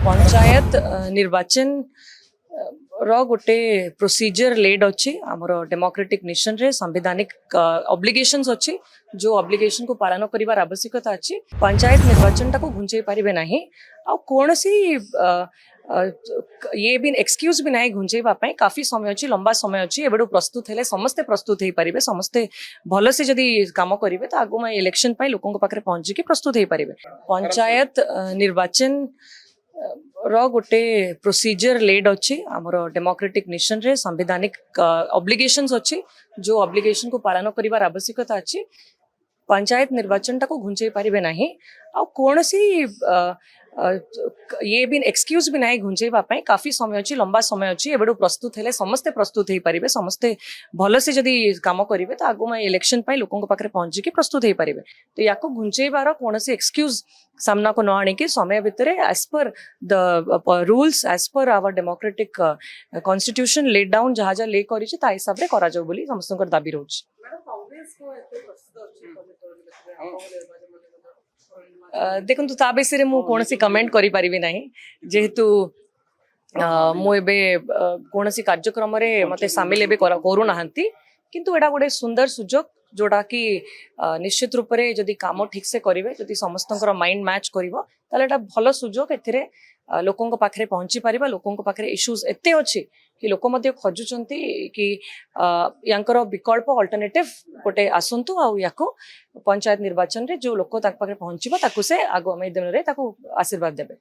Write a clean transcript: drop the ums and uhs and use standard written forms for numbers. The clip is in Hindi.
पंचायत निर्वाचन गोटे प्रोसीजर लेड अच्छी आमर डेमोक्रेटिक नेशन रे संवैधानिक ऑब्लिगेशंस अच्छी जो ऑब्लिगेशन को पालन करिवार आवश्यकता अच्छी पंचायत निर्वाचन टाको घुंचई पारिबे नाही आ कोनसी ये भी एक्सक्यूज भी नहीं घुंचेवा पाई काफी समय अच्छी लंबा समय अच्छी एबडू प्रस्तुत हेले समस्ते प्रस्तुत हो पारिबे समस्ते भल से जदी काम करिवे तो आगु में इलेक्शन पाई लोकन को पाखरे पहुंची के प्रस्तुत हो पारिबे पंचायत निर्वाचन गोटे प्रोसीजर लेड अच्छी आमर डेमोक्रेटिक नेशन रे संवैधानिक ऑब्लिगेशंस अच्छी जो ऑब्लिगेशन को पालन करिवार आवश्यकता अच्छी पंचायत निर्वाचन टाको घुंचई पारिबे नाही आ कोनसी ये भी एक्सक्यूज भी नहीं घुंचेवा पाई काफी समय अच्छी लंबा समय अच्छी एबडू प्रस्तुत हेले समस्ते प्रस्तुत हो पारिबे समस्ते भल से जदी काम करिवे तो आगु में इलेक्शन पाई लोकन को पाखरे पहुंची के प्रस्तुत हो पारिबे तो याको घुंचेबार कोनसी एक्सक्यूज सामना को न आनी के समय भितर as per the rules as per our democratic constitution laid down जहाँ जहाँ ले करिछि ता हिसाब रे करा जाऊ बोली समस्तकर दाबी रहउछि। देखु ता विषय मु कौन कमेंट करि परिबे नाही जेहेतु मु एबे कौनसी कार्यक्रम रे मते शामिल एबे करू नाहंती किंतु एडा गोटे सुंदर सुजोग जोड़ा कि निश्चित रूप से जदि काम ठीक से करेंगे जदि समस्तंकर माइंड मैच करिवो ताले एटा भलो सुजोग एथिरे लोकों पाखरे पहुंची पारिबा लोकों पाखरे इश्यूज एते अछि कि लोक मध्य खोजुचंती कि यांकर विकल्प अल्टरनेटिव गोटे आसंतु आ याको पंचायत निर्वाचन रे जो लोक ताक पाखरे पहुंचीबो ताकू से आगो आगामी दिन रे ताकू आशीर्वाद देबे।